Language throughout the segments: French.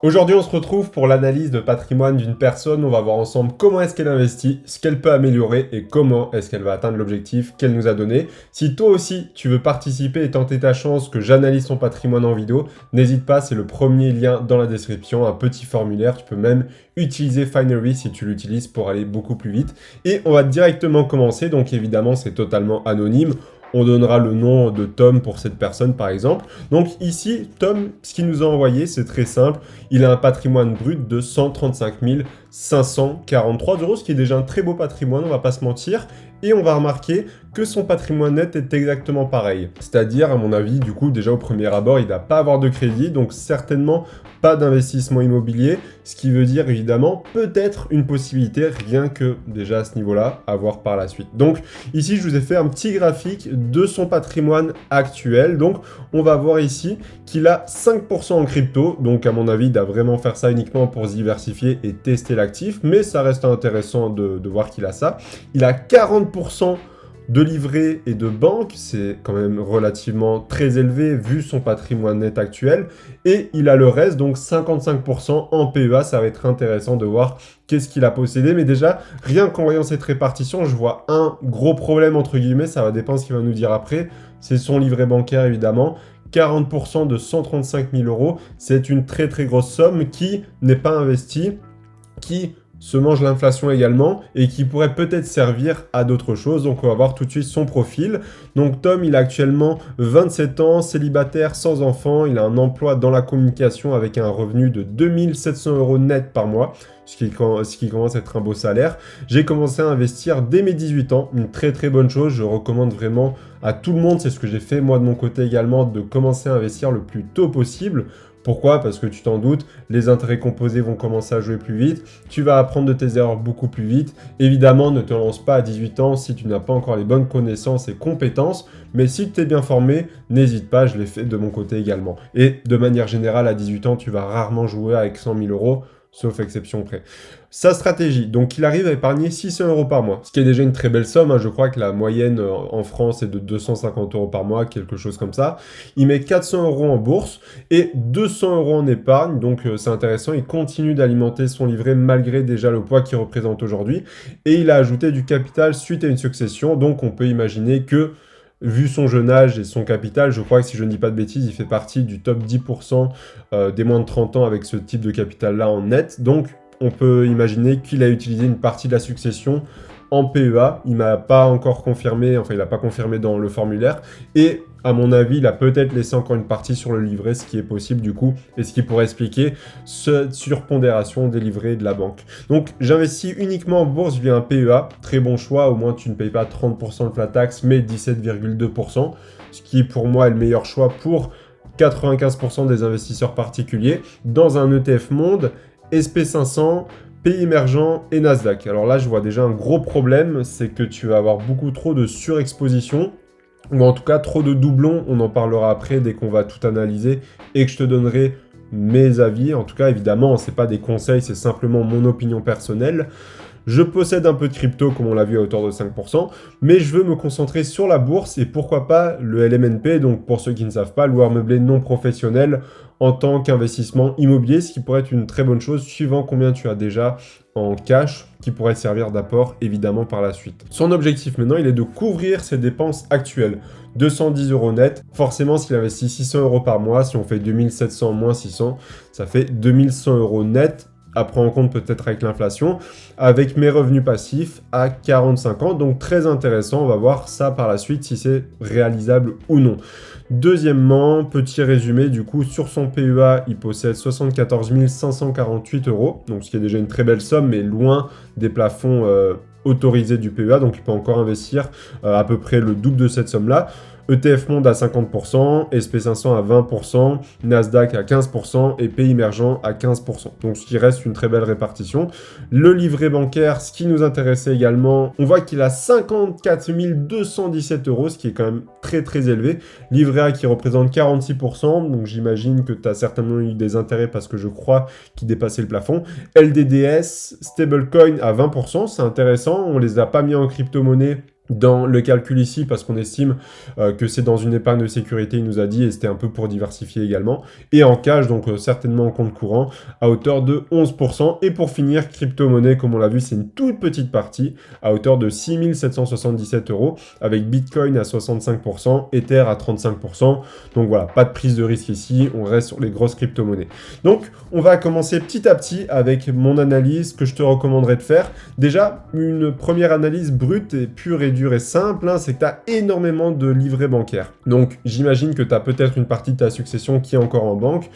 Aujourd'hui, on se retrouve pour l'analyse de patrimoine d'une personne. On va voir ensemble comment est-ce qu'elle investit, ce qu'elle peut améliorer et comment est-ce qu'elle va atteindre l'objectif qu'elle nous a donné. Si toi aussi, tu veux participer et tenter ta chance que j'analyse ton patrimoine en vidéo, n'hésite pas, c'est le premier lien dans la description, un petit formulaire. Tu peux même utiliser Finery si tu l'utilises pour aller beaucoup plus vite. Et on va directement commencer. Donc évidemment, c'est totalement anonyme. On donnera le nom de Tom pour cette personne, par exemple. Donc ici, Tom, ce qu'il nous a envoyé, c'est très simple. Il a un patrimoine brut de 135 543 euros, ce qui est déjà un très beau patrimoine, on va pas se mentir. Et on va remarquer que son patrimoine net est exactement pareil. C'est-à-dire, à mon avis, du coup, déjà au premier abord, il ne va pas avoir de crédit, donc certainement pas d'investissement immobilier, ce qui veut dire évidemment peut-être une possibilité, rien que déjà à ce niveau-là, à voir par la suite. Donc ici, je vous ai fait un petit graphique de son patrimoine actuel. Donc on va voir ici qu'il a 5% en crypto, donc à mon avis, il doit vraiment faire ça uniquement pour se diversifier et tester l'actif, mais ça reste intéressant de voir qu'il a ça. Il a 40% de livret et de banque, c'est quand même relativement très élevé vu son patrimoine net actuel, et il a le reste, donc 55% en PEA. Ça va être intéressant de voir qu'est-ce qu'il a possédé, mais déjà, rien qu'en voyant cette répartition, je vois un gros problème, entre guillemets, ça va dépendre ce qu'il va nous dire après, c'est son livret bancaire évidemment. 40% de 135 000 euros, c'est une très très grosse somme qui n'est pas investie, qui se mange l'inflation également et qui pourrait peut-être servir à d'autres choses. Donc on va voir tout de suite son profil. Donc Tom, il a actuellement 27 ans, célibataire, sans enfant. Il a un emploi dans la communication avec un revenu de 2700 euros net par mois, ce qui commence à être un beau salaire. J'ai commencé à investir dès mes 18 ans, une très très bonne chose. Je recommande vraiment à tout le monde, c'est ce que j'ai fait moi de mon côté également, de commencer à investir le plus tôt possible. Pourquoi? Parce que tu t'en doutes, les intérêts composés vont commencer à jouer plus vite, tu vas apprendre de tes erreurs beaucoup plus vite. Évidemment, ne te lance pas à 18 ans si tu n'as pas encore les bonnes connaissances et compétences, mais si tu es bien formé, n'hésite pas, je l'ai fait de mon côté également. Et de manière générale, à 18 ans, tu vas rarement jouer avec 100 000 euros, sauf exception près. Sa stratégie, donc il arrive à épargner 600 euros par mois, ce qui est déjà une très belle somme, hein. Je crois que la moyenne en France est de 250 euros par mois, quelque chose comme ça. Il met 400 euros en bourse et 200 euros en épargne, donc c'est intéressant, il continue d'alimenter son livret malgré déjà le poids qu'il représente aujourd'hui, et il a ajouté du capital suite à une succession, donc on peut imaginer que vu son jeune âge et son capital, je crois que si je ne dis pas de bêtises, il fait partie du top 10% des moins de 30 ans avec ce type de capital-là en net. Donc, on peut imaginer qu'il a utilisé une partie de la succession en PEA. Il m'a pas encore confirmé, enfin, il n'a pas confirmé dans le formulaire. Et à mon avis, il a peut-être laissé encore une partie sur le livret, ce qui est possible du coup, et ce qui pourrait expliquer cette surpondération des livrets de la banque. Donc, j'investis uniquement en bourse via un PEA. Très bon choix, au moins tu ne payes pas 30% de flat tax, mais 17,2%, ce qui pour moi est le meilleur choix pour 95% des investisseurs particuliers dans un ETF monde, SP500, pays émergents et Nasdaq. Alors là, je vois déjà un gros problème, c'est que tu vas avoir beaucoup trop de surexposition, ou en tout cas trop de doublons. On en parlera après dès qu'on va tout analyser et que je te donnerai mes avis. En tout cas, évidemment, ce n'est pas des conseils, c'est simplement mon opinion personnelle. Je possède un peu de crypto, comme on l'a vu, à hauteur de 5%, mais je veux me concentrer sur la bourse et pourquoi pas le LMNP, donc pour ceux qui ne savent pas, loueur meublé non professionnel en tant qu'investissement immobilier, ce qui pourrait être une très bonne chose, suivant combien tu as déjà en cash, qui pourrait te servir d'apport évidemment par la suite. Son objectif maintenant, il est de couvrir ses dépenses actuelles. 210 euros net, forcément s'il investit 600 euros par mois, si on fait 2700 moins 600, ça fait 2100 euros net, à prendre en compte peut-être avec l'inflation, avec mes revenus passifs à 45 ans. Donc très intéressant, on va voir ça par la suite si c'est réalisable ou non. Deuxièmement, petit résumé, du coup, sur son PEA, il possède 74 548 euros, donc ce qui est déjà une très belle somme, mais loin des plafonds autorisés du PEA, donc il peut encore investir à peu près le double de cette somme-là. ETF Monde à 50%, SP500 à 20%, Nasdaq à 15% et pays émergents à 15%. Donc ce qui reste une très belle répartition. Le livret bancaire, ce qui nous intéressait également, on voit qu'il a 54 217 euros, ce qui est quand même très très élevé. Livret A qui représente 46%, donc j'imagine que tu as certainement eu des intérêts parce que je crois qu'il dépassait le plafond. LDDS, stablecoin à 20%, c'est intéressant, on les a pas mis en crypto-monnaie dans le calcul ici, parce qu'on estime que c'est dans une épargne de sécurité, il nous a dit, et c'était un peu pour diversifier également, et en cash, donc certainement en compte courant, à hauteur de 11%, et pour finir, crypto-monnaie, comme on l'a vu, c'est une toute petite partie, à hauteur de 6 777 €, avec Bitcoin à 65%, Ether à 35%, donc voilà, pas de prise de risque ici, on reste sur les grosses crypto-monnaies. Donc, on va commencer petit à petit avec mon analyse que je te recommanderais de faire. Déjà, une première analyse brute et pure et dure et simple, hein, c'est que tu as énormément de livrets bancaires. Donc, j'imagine que tu as peut-être une partie de ta succession qui est encore en banque.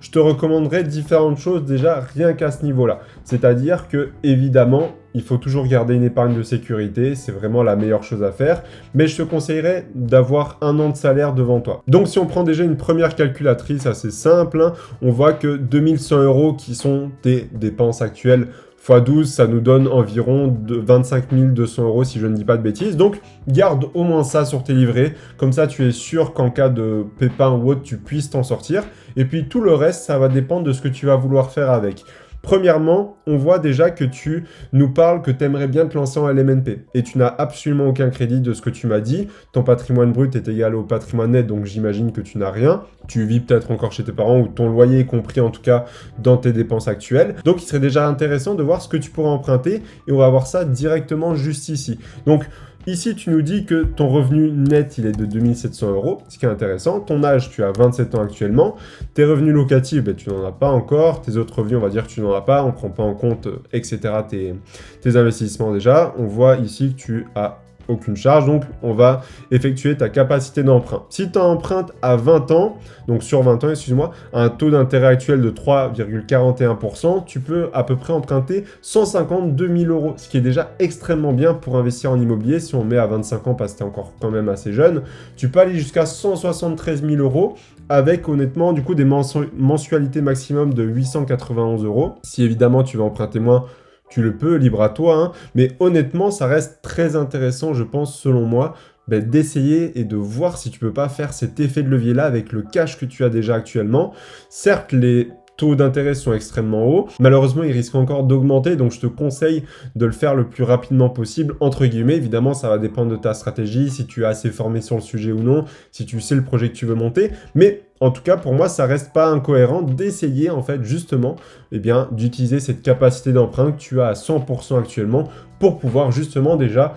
Je te recommanderais différentes choses déjà rien qu'à ce niveau-là. C'est-à-dire que, évidemment, il faut toujours garder une épargne de sécurité, c'est vraiment la meilleure chose à faire, mais je te conseillerais d'avoir 1 an de salaire devant toi. Donc si on prend déjà une première calculatrice assez simple, hein, on voit que 2100 € qui sont tes dépenses actuelles x 12, ça nous donne environ 25 200 € si je ne dis pas de bêtises. Donc, garde au moins ça sur tes livrets. Comme ça, tu es sûr qu'en cas de pépin ou autre, tu puisses t'en sortir. Et puis, tout le reste, ça va dépendre de ce que tu vas vouloir faire avec. Premièrement, on voit déjà que tu nous parles que tu aimerais bien te lancer en LMNP et tu n'as absolument aucun crédit de ce que tu m'as dit. Ton patrimoine brut est égal au patrimoine net, donc j'imagine que tu n'as rien. Tu vis peut-être encore chez tes parents ou ton loyer est compris en tout cas dans tes dépenses actuelles. Donc il serait déjà intéressant de voir ce que tu pourrais emprunter et on va voir ça directement juste ici. Donc ici, tu nous dis que ton revenu net, il est de 2700 €, ce qui est intéressant. Ton âge, tu as 27 ans actuellement. Tes revenus locatifs, ben, tu n'en as pas encore. Tes autres revenus, on va dire que tu n'en as pas. On ne prend pas en compte, etc. tes investissements déjà. On voit ici que tu as aucune charge, donc on va effectuer ta capacité d'emprunt. Si tu empruntes à 20 ans, donc sur 20 ans, excuse-moi, à un taux d'intérêt actuel de 3,41%, tu peux à peu près emprunter 152 000 €, ce qui est déjà extrêmement bien pour investir en immobilier. Si on met à 25 ans, parce que tu es encore quand même assez jeune, tu peux aller jusqu'à 173 000 € avec honnêtement du coup des mensualités maximum de 891 €. Si évidemment tu veux emprunter moins, tu le peux, libre à toi, hein. Mais honnêtement, ça reste très intéressant, je pense, selon moi, d'essayer et de voir si tu peux pas faire cet effet de levier-là avec le cash que tu as déjà actuellement. Certes, les taux d'intérêt sont extrêmement hauts. Malheureusement, ils risquent encore d'augmenter, donc je te conseille de le faire le plus rapidement possible, entre guillemets. Évidemment, ça va dépendre de ta stratégie, si tu es assez formé sur le sujet ou non, si tu sais le projet que tu veux monter. Mais en tout cas, pour moi, ça reste pas incohérent d'essayer, en fait, justement, d'utiliser cette capacité d'emprunt que tu as à 100% actuellement pour pouvoir justement déjà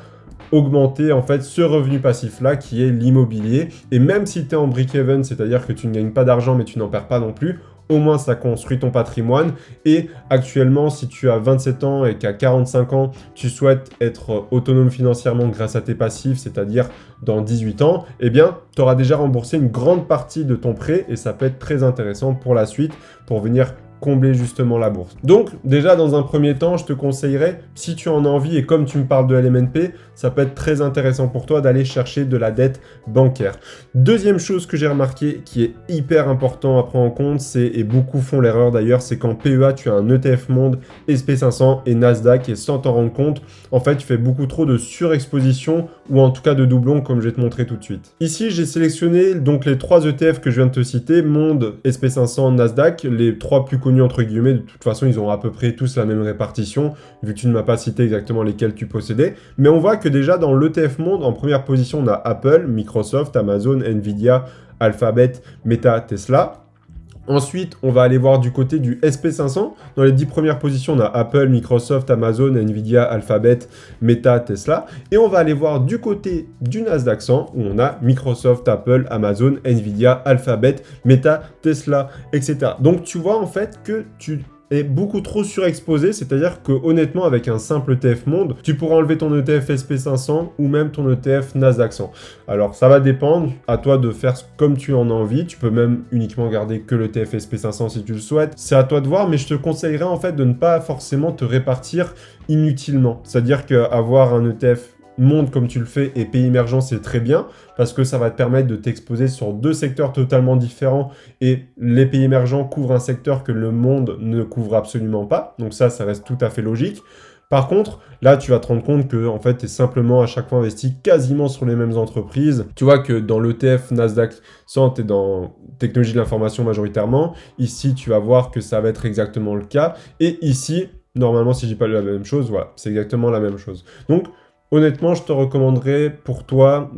augmenter en fait ce revenu passif là qui est l'immobilier. Et même si tu es en break-even, c'est-à-dire que tu ne gagnes pas d'argent mais tu n'en perds pas non plus, au moins ça construit ton patrimoine. Et actuellement, si tu as 27 ans et qu'à 45 ans, tu souhaites être autonome financièrement grâce à tes passifs, c'est-à-dire dans 18 ans, eh bien, tu auras déjà remboursé une grande partie de ton prêt et ça peut être très intéressant pour la suite, pour venir combler justement la bourse. Donc déjà dans un premier temps, je te conseillerais, si tu en as envie et comme tu me parles de LMNP, ça peut être très intéressant pour toi d'aller chercher de la dette bancaire. Deuxième chose que j'ai remarqué qui est hyper important à prendre en compte, et beaucoup font l'erreur d'ailleurs, c'est qu'en PEA, tu as un ETF Monde, SP500 et Nasdaq et sans t'en rendre compte, en fait, tu fais beaucoup trop de surexposition ou en tout cas de doublons comme je vais te montrer tout de suite. Ici, j'ai sélectionné donc les 3 ETF que je viens de te citer, Monde, SP500, Nasdaq, les 3 plus connus entre guillemets. De toute façon, ils ont à peu près tous la même répartition, vu que tu ne m'as pas cité exactement lesquels tu possédais. Mais on voit que déjà dans l'ETF Monde, en première position, on a Apple, Microsoft, Amazon, Nvidia, Alphabet, Meta, Tesla. Ensuite, on va aller voir du côté du SP500. Dans les 10 premières positions, on a Apple, Microsoft, Amazon, Nvidia, Alphabet, Meta, Tesla. Et on va aller voir du côté du Nasdaq 100, où on a Microsoft, Apple, Amazon, Nvidia, Alphabet, Meta, Tesla, etc. Donc, tu vois en fait que tu est beaucoup trop surexposé, c'est-à-dire que honnêtement avec un simple ETF Monde, tu pourras enlever ton ETF SP500 ou même ton ETF Nasdaq 100. Alors ça va dépendre, à toi de faire comme tu en as envie, tu peux même uniquement garder que le ETF SP500 si tu le souhaites, c'est à toi de voir, mais je te conseillerais en fait de ne pas forcément te répartir inutilement, c'est-à-dire qu'avoir un ETF Monde comme tu le fais et pays émergents, c'est très bien parce que ça va te permettre de t'exposer sur 2 secteurs totalement différents et les pays émergents couvrent un secteur que le monde ne couvre absolument pas. Donc ça reste tout à fait logique. Par contre, là, tu vas te rendre compte que en fait, tu es simplement à chaque fois investi quasiment sur les mêmes entreprises. Tu vois que dans l'ETF Nasdaq 100, tu es dans technologie de l'information majoritairement. Ici, tu vas voir que ça va être exactement le cas. Et ici, normalement, si je dis pas la même chose, voilà, c'est exactement la même chose. Donc, Honnêtement, je te recommanderais pour toi,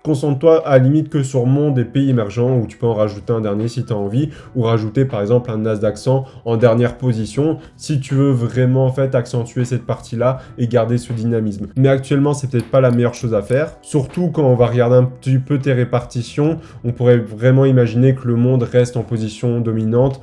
concentre-toi à la limite que sur monde et pays émergents, où tu peux en rajouter un dernier si tu as envie, ou rajouter par exemple un Nasdaq 100 en dernière position, si tu veux vraiment en fait accentuer cette partie-là et garder ce dynamisme. Mais actuellement, c'est peut-être pas la meilleure chose à faire, surtout quand on va regarder un petit peu tes répartitions, on pourrait vraiment imaginer que le monde reste en position dominante.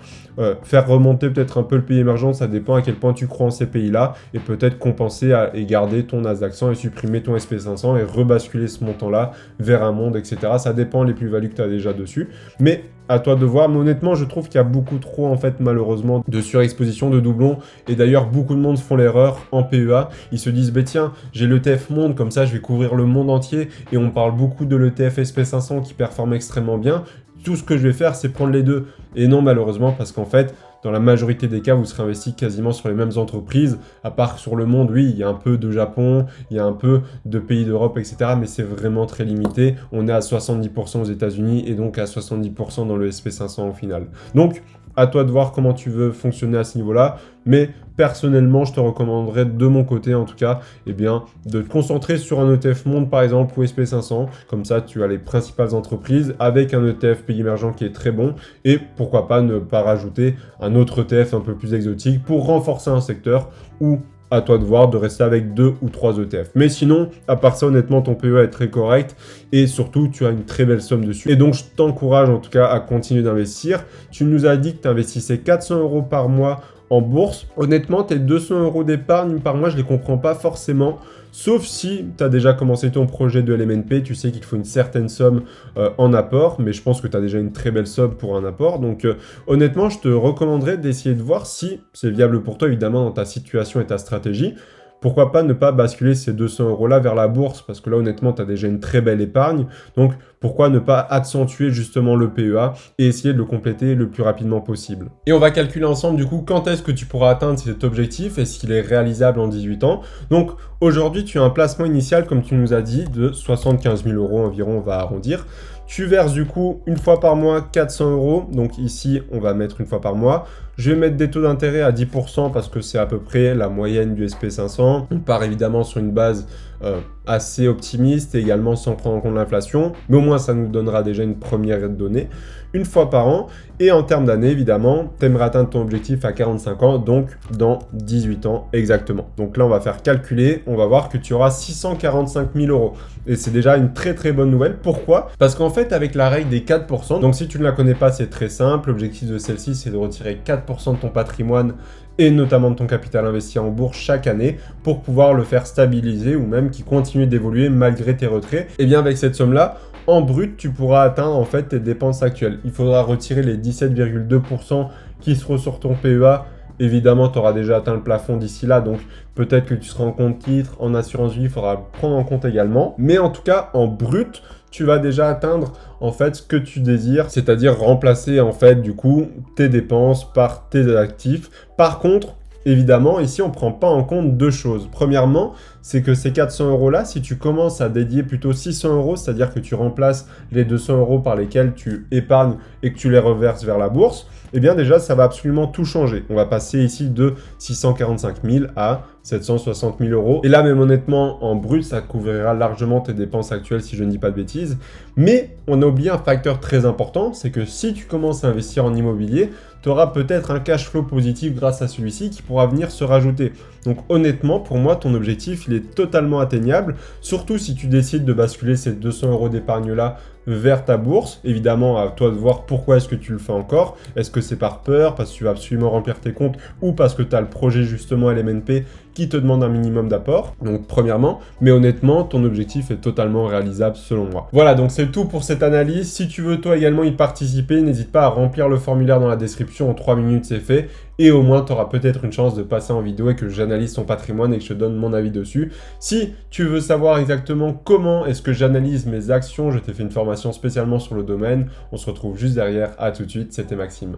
Faire remonter peut-être un peu le pays émergent, ça dépend à quel point tu crois en ces pays-là, et peut-être compenser et garder ton Nasdaq 100 et supprimer ton SP500 et rebasculer ce montant-là vers un monde, etc. Ça dépend les plus-values que tu as déjà dessus, mais à toi de voir. Mais honnêtement, je trouve qu'il y a beaucoup trop, en fait, malheureusement, de surexposition, de doublons, et d'ailleurs, beaucoup de monde font l'erreur en PEA. Ils se disent, tiens, j'ai l'ETF monde, comme ça, je vais couvrir le monde entier, et on parle beaucoup de l'ETF SP500 qui performe extrêmement bien. Tout ce que je vais faire, c'est prendre les deux. Et non, malheureusement, parce qu'en fait, dans la majorité des cas, vous serez investi quasiment sur les mêmes entreprises, à part sur le monde, oui, il y a un peu de Japon, il y a un peu de pays d'Europe, etc., mais c'est vraiment très limité. On est à 70% aux États-Unis et donc à 70% dans le SP500 au final. Donc, à toi de voir comment tu veux fonctionner à ce niveau-là, mais personnellement, je te recommanderais de mon côté, en tout cas, de te concentrer sur un ETF monde, par exemple, ou SP500. Comme ça, tu as les principales entreprises avec un ETF pays émergent qui est très bon. Et pourquoi pas ne pas rajouter un autre ETF un peu plus exotique pour renforcer un secteur ou à toi de voir de rester avec 2 ou 3 ETF. Mais sinon, à part ça, honnêtement, ton PEA est très correct et surtout, tu as une très belle somme dessus. Et donc, je t'encourage en tout cas à continuer d'investir. Tu nous as dit que tu investissais 400 € par mois en bourse. Honnêtement, tes 200 € d'épargne par mois, je les comprends pas forcément. Sauf si tu as déjà commencé ton projet de LMNP, tu sais qu'il faut une certaine somme en apport, mais je pense que tu as déjà une très belle somme pour un apport. Donc honnêtement, je te recommanderais d'essayer de voir si c'est viable pour toi, évidemment, dans ta situation et ta stratégie. Pourquoi pas ne pas basculer ces 200 € là vers la bourse, parce que là, honnêtement, tu as déjà une très belle épargne. Donc, pourquoi ne pas accentuer justement le PEA et essayer de le compléter le plus rapidement possible. Et on va calculer ensemble, du coup, quand est-ce que tu pourras atteindre cet objectif, est-ce qu'il est réalisable en 18 ans. Donc, aujourd'hui, tu as un placement initial, comme tu nous as dit, de 75 000 € environ, on va arrondir. Tu verses du coup une fois par mois 400 €. Donc ici, on va mettre une fois par mois. Je vais mettre des taux d'intérêt à 10% parce que c'est à peu près la moyenne du SP500. On part évidemment sur une base assez optimiste et également sans prendre en compte l'inflation. Mais au moins, ça nous donnera déjà une première donnée. Une fois par an. Et en termes d'années, évidemment, tu aimerais atteindre ton objectif à 45 ans, donc dans 18 ans exactement. Donc là, on va faire calculer. On va voir que tu auras 645 000 €. Et c'est déjà une très très bonne nouvelle. Pourquoi? Parce qu'en fait, avec la règle des 4%, donc si tu ne la connais pas, c'est très simple. L'objectif de celle-ci, c'est de retirer 4% de ton patrimoine et notamment de ton capital investi en bourse chaque année pour pouvoir le faire stabiliser ou même qu'il continue d'évoluer malgré tes retraits. Et bien avec cette somme-là, en brut, tu pourras atteindre en fait tes dépenses actuelles. Il faudra retirer les 17,2% qui seront sur ton PEA. Évidemment, tu auras déjà atteint le plafond d'ici là, donc peut-être que tu seras en compte titre, en assurance vie, il faudra le prendre en compte également. Mais en tout cas, en brut, tu vas déjà atteindre en fait ce que tu désires, c'est-à-dire remplacer en fait du coup tes dépenses par tes actifs. Par contre, évidemment, ici, on ne prend pas en compte deux choses. Premièrement, c'est que ces 400 € là, si tu commences à dédier plutôt 600 €, c'est-à-dire que tu remplaces les 200 € par lesquels tu épargnes et que tu les reverses vers la bourse, eh bien déjà, ça va absolument tout changer. On va passer ici de 645 000 à 760 000 €. Et là, même honnêtement, en brut, ça couvrira largement tes dépenses actuelles, si je ne dis pas de bêtises. Mais on a oublié un facteur très important, c'est que si tu commences à investir en immobilier, tu auras peut-être un cash flow positif grâce à celui-ci qui pourra venir se rajouter. Donc honnêtement, pour moi, ton objectif, il est totalement atteignable, surtout si tu décides de basculer ces 200 € d'épargne-là vers ta bourse. Évidemment, à toi de voir pourquoi est-ce que tu le fais encore. Est-ce que c'est par peur, parce que tu vas absolument remplir tes comptes, ou parce que tu as le projet justement LMNP qui te demande un minimum d'apport. Donc premièrement, mais honnêtement, ton objectif est totalement réalisable selon moi. Voilà, donc c'est tout pour cette analyse. Si tu veux toi également y participer, n'hésite pas à remplir le formulaire dans la description. En 3 minutes, c'est fait. Et au moins, tu auras peut-être une chance de passer en vidéo et que j'analyse ton patrimoine et que je te donne mon avis dessus. Si tu veux savoir exactement comment est-ce que j'analyse mes actions, je t'ai fait une formation spécialement sur le domaine. On se retrouve juste derrière. À tout de suite, c'était Maxime.